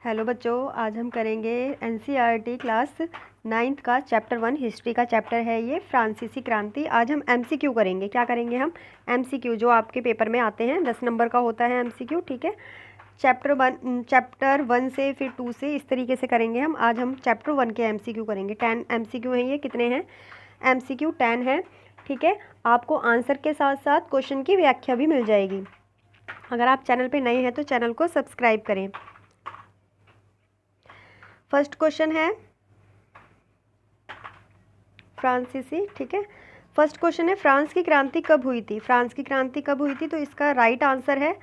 Hello बच्चों, आज हम करेंगे एनसीईआरटी क्लास 9th का चैप्टर 1 हिस्ट्री का चैप्टर है ये फ्रांसीसी क्रांति। आज हम एमसीक्यू करेंगे। क्या करेंगे हम? एमसीक्यू जो आपके पेपर में आते हैं, 10 नंबर का होता है एमसीक्यू। ठीक है, चैप्टर 1 से फिर 2 से इस तरीके से करेंगे हम। आज हम चैप्टर 1 के एमसीक्यू करेंगे। 10 एमसीक्यू हैं ये। कितने हैं एमसीक्यू? 10 है। ठीक है, आपको आंसर के साथ साथ क्वेश्चन की व्याख्या भी मिल जाएगी। अगर आप चैनल पे नए हैं तो चैनल को सब्सक्राइब करें। फर्स्ट क्वेश्चन है फ्रांसीसी। ठीक है, फर्स्ट क्वेश्चन है फ्रांस की क्रांति कब हुई थी? फ्रांस की क्रांति कब हुई थी? तो इसका राइट आंसर है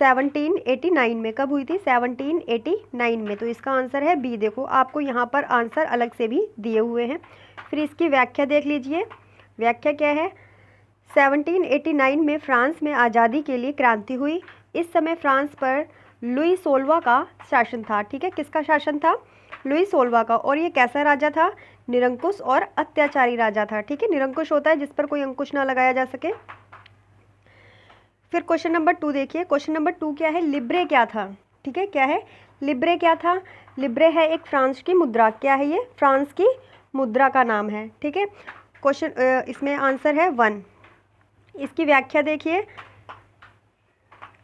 1789 में। कब हुई थी? 1789 में। तो इसका आंसर है बी। देखो, आपको यहाँ पर आंसर अलग से भी दिए हुए हैं। फिर इसकी व्याख्या देख लीजिए। व्याख्या क्या है? 1789 में फ्रांस में आज़ादी के लिए क्रांति हुई। इस समय फ्रांस पर लुई 16वां का शासन था। ठीक है, किसका शासन था? लुई 16वां का। और ये कैसा राजा था? निरंकुश और अत्याचारी राजा था। ठीक है, निरंकुश होता है जिस पर कोई अंकुश ना लगाया जा सके। फिर क्वेश्चन नंबर 2 देखिए। क्वेश्चन नंबर 2 क्या है? लिब्रे क्या था? ठीक है, क्या है? लिब्रे क्या था? लिब्रे है एक फ्रांस की मुद्रा। क्या है ये? फ्रांस की मुद्रा का नाम है। ठीक है, क्वेश्चन इसमें आंसर है 1। इसकी व्याख्या देखिए।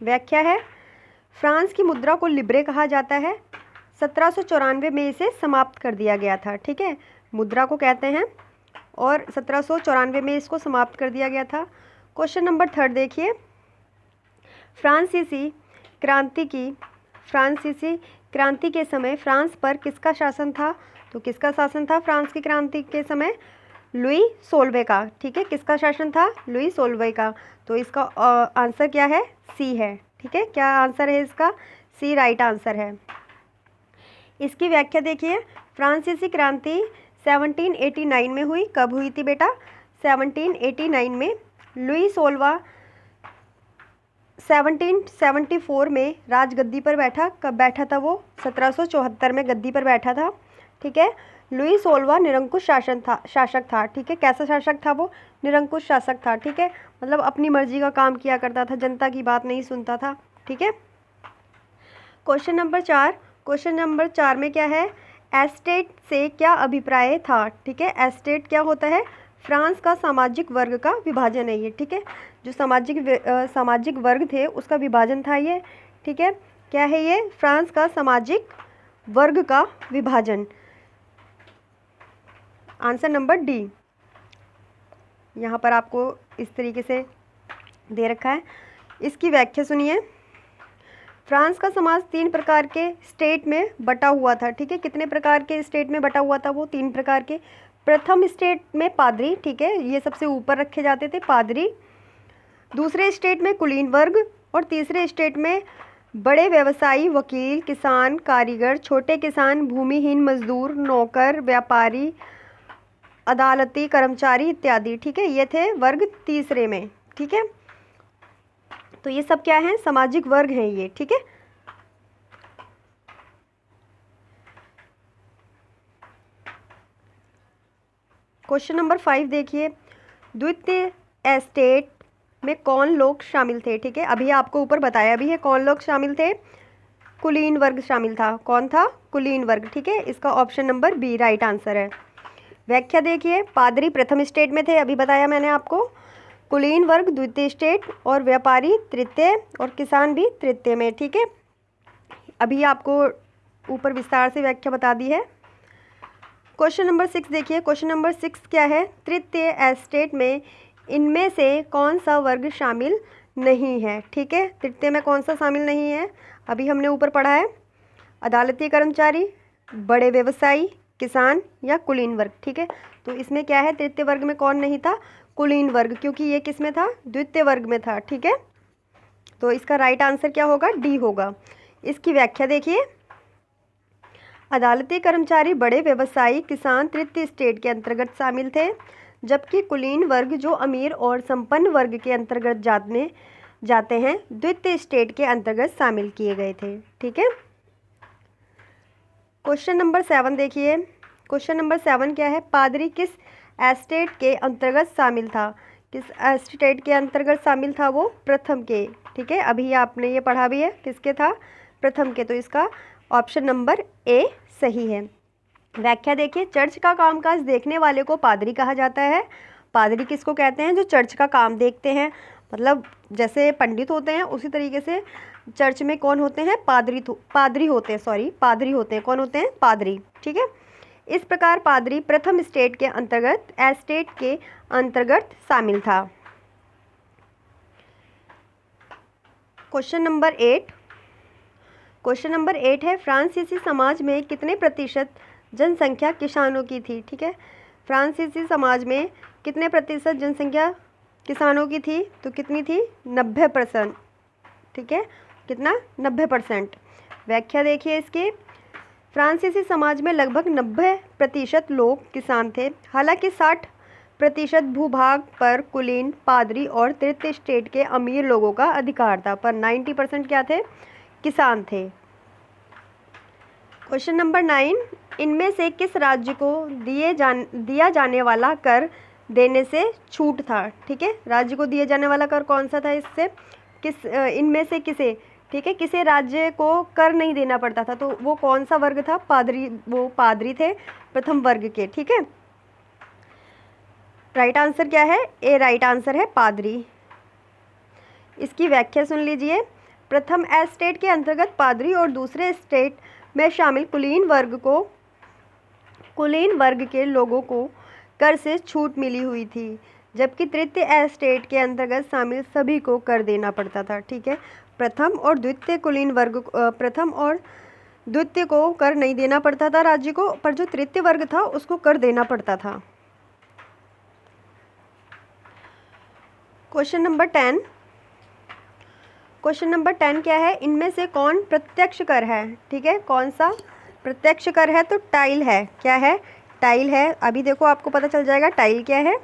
व्याख्या है फ्रांस की मुद्रा को लिब्रे कहा जाता है। 1794 में इसे समाप्त कर दिया गया था। ठीक है, मुद्रा को कहते हैं और 1794 में इसको समाप्त कर दिया गया था। क्वेश्चन नंबर 3 देखिए। फ्रांसीसी क्रांति के समय फ्रांस पर किसका शासन था? तो किसका शासन था फ्रांस की क्रांति के समय? लुई 16वें का। ठीक है, किसका शासन था? लुई 16वें का। तो इसका आंसर क्या है? सी है। ठीक है, क्या आंसर है इसका? सी राइट आंसर है। इसकी व्याख्या देखिए। फ्रांसीसी क्रांति 1789 में हुई। कब हुई थी बेटा? 1789 में। लुई 16वां 1774 में राजगद्दी पर बैठा। कब बैठा था वो? 1774 में गद्दी पर बैठा था। ठीक है, लुई 16वां निरंकुश शासक था। ठीक है, कैसा शासक था वो? निरंकुश शासक था। ठीक है, मतलब अपनी मर्जी का काम किया करता था, जनता की बात नहीं सुनता था। ठीक है, क्वेश्चन नंबर 4। क्वेश्चन नंबर 4 में क्या है? एस्टेट से क्या अभिप्राय था? ठीक है, एस्टेट क्या होता है? फ्रांस का सामाजिक वर्ग का विभाजन है ये। ठीक है, जो सामाजिक वर्ग थे उसका विभाजन था ये। ठीक है, क्या है ये? फ्रांस का सामाजिक वर्ग का विभाजन। Answer number D. यहाँ पर आपको इस तरीके से दे रखा है। इसकी व्याख्या सुनिए। फ्रांस का समाज 3 प्रकार के स्टेट में बटा हुआ था। ठीक है, कितने प्रकार के स्टेट में बटा हुआ था वो? 3 प्रकार के। प्रथम स्टेट में पादरी। ठीक है, ये सबसे ऊपर रखे जाते थे, पादरी। दूसरे स्टेट में कुलीन वर्ग और तीसरे स्टेट में बड़े व्यवसायी, वकील, किसान, कारीगर, छोटे किसान, भूमिहीन मजदूर, नौकर, व्यापारी, अदालती कर्मचारी इत्यादि। ठीक है, ये थे वर्ग तीसरे में। ठीक है, तो ये सब क्या हैं? सामाजिक वर्ग हैं ये। ठीक है, क्वेश्चन नंबर 5 देखिए। द्वितीय एस्टेट में कौन लोग शामिल थे? ठीक है, अभी आपको ऊपर बताया भी है कौन लोग शामिल थे। कुलीन वर्ग शामिल था। कौन था? कुलीन वर्ग। ठीक है, इसका option number B right answer है। व्याख्या देखिए। पादरी प्रथम स्टेट में थे, अभी बताया मैंने आपको। कुलीन वर्ग द्वितीय स्टेट और व्यापारी तृतीय और किसान भी तृतीय में। ठीक है, अभी आपको ऊपर विस्तार से व्याख्या बता दी है। क्वेश्चन नंबर 6 देखिए। क्वेश्चन नंबर 6 क्या है? तृतीय एस्टेट में इनमें से कौन सा वर्ग शामिल नहीं है? ठीक है, तृतीय में कौन सा शामिल नहीं है? अभी हमने ऊपर पढ़ा है, अदालती कर्मचारी, बड़े व्यवसायी, किसान या कुलीन वर्ग। ठीक है, तो इसमें क्या है? तृतीय वर्ग में कौन नहीं था? कुलीन वर्ग, क्योंकि ये किस में था? द्वितीय वर्ग में था। ठीक है, तो इसका राइट आंसर क्या होगा? डी होगा। इसकी व्याख्या देखिए। अदालती कर्मचारी, बड़े व्यवसायी, किसान तृतीय स्टेट के अंतर्गत शामिल थे, जबकि कुलीन वर्ग जो अमीर और संपन्न वर्ग के अंतर्गत जाते हैं द्वितीय स्टेट के अंतर्गत शामिल किए गए थे। ठीक है, क्वेश्चन नंबर 7 देखिए। क्वेश्चन नंबर 7 क्या है? पादरी किस एस्टेट के अंतर्गत शामिल था? किस एस्टेट के अंतर्गत शामिल था वो? प्रथम के। ठीक है, अभी आपने ये पढ़ा भी है, किसके था? प्रथम के। तो इसका ऑप्शन नंबर ए सही है। व्याख्या देखिए, चर्च का कामकाज देखने वाले को पादरी कहा जाता है। पादरी किसको कहते हैं? जो चर्च का काम देखते हैं, मतलब जैसे पंडित होते हैं उसी तरीके से चर्च में कौन होते हैं? पादरी होते हैं, पादरी होते हैं। कौन होते हैं? पादरी। ठीक है। इस प्रकार पादरी प्रथम एस्टेट के अंतर्गत शामिल था। क्वेश्चन नंबर 8 है, फ्रांसीसी समाज में कितने प्रतिशत जनसंख्या किसानों की थी? ठीक है, फ्रांसीसी समाज में कितने प्रतिशत जनसंख्या किसानों की थी? तो कितनी थी? 90%। ठीक है, कितना? 90%। व्याख्या देखिए इसकी, फ्रांसीसी समाज में लगभग 90% लोग किसान थे। हालांकि 60% भूभाग पर कुलीन, पादरी और तृतीय स्टेट के अमीर लोगों का अधिकार था, पर 90% क्या थे? किसान थे। क्वेश्चन नंबर 9, इनमें से किस राज्य को दिया जाने वाला कर देने से छूट था? ठीक है, राज्य को दिया जाने वाला कर कौन सा था? इनमें से किसे? ठीक है, किसे राज्य को कर नहीं देना पड़ता था? तो वो कौन सा वर्ग था? पादरी। वो पादरी थे प्रथम वर्ग के। ठीक है, राइट आंसर क्या है? ए राइट आंसर है पादरी। इसकी व्याख्या सुन लीजिए, प्रथम एस्टेट के अंतर्गत पादरी और दूसरे एस्टेट में शामिल कुलीन वर्ग के लोगों को कर से छूट मिली हुई थी, जबकि तृतीय एस्टेट के अंतर्गत शामिल सभी को कर देना पड़ता था। ठीक है, प्रथम और द्वितीय को कर नहीं देना पड़ता था राज्य को, पर जो तृतीय वर्ग था उसको कर देना पड़ता था। क्वेश्चन नंबर 10 क्या है? इनमें से कौन प्रत्यक्ष कर है? ठीक है, कौन सा प्रत्यक्ष कर है? तो टाइल है। क्या है? टाइल है। अभी देखो आपको पता चल जाएगा टाइल क्या है।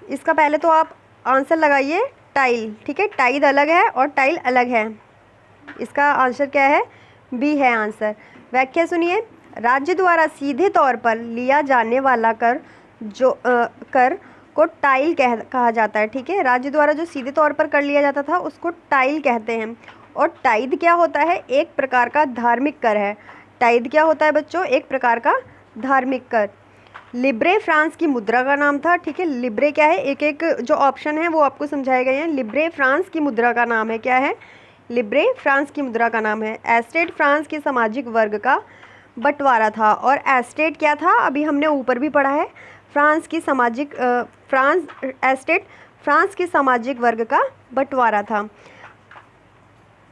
इसका पहले तो आप आंसर लगाइए टाइल। ठीक है, टाइल अलग है और टाइल अलग है। इसका आंसर क्या है? बी है आंसर। व्याख्या सुनिए, राज्य द्वारा सीधे तौर पर लिया जाने वाला कर को टाइल कहा जाता है। ठीक है, राज्य द्वारा जो सीधे तौर पर कर लिया जाता था उसको टाइल कहते हैं। और टाइद क्या होता है? एक प्रकार का धार्मिक कर है। टाइद क्या होता है बच्चों? एक प्रकार का धार्मिक कर। लिब्रे फ्रांस की मुद्रा का नाम था। ठीक है, लिब्रे क्या है? एक एक जो ऑप्शन है वो आपको समझाए गए हैं। लिब्रे फ्रांस की मुद्रा का नाम है। क्या है? लिब्रे फ्रांस की मुद्रा का नाम है। एस्टेट फ्रांस के सामाजिक वर्ग का बंटवारा था। और एस्टेट क्या था? अभी हमने ऊपर भी पढ़ा है, एस्टेट फ्रांस के सामाजिक वर्ग का बंटवारा था।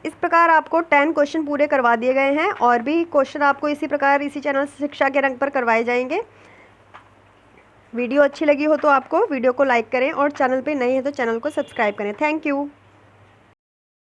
इस प्रकार आपको 10 क्वेश्चन पूरे करवा दिए गए हैं, और भी क्वेश्चन आपको इसी प्रकार इसी चैनल शिक्षा के रंग पर करवाए जाएंगे। वीडियो अच्छी लगी हो तो आपको वीडियो को लाइक करें, और चैनल पे नए हैं तो चैनल को सब्सक्राइब करें। Thank you.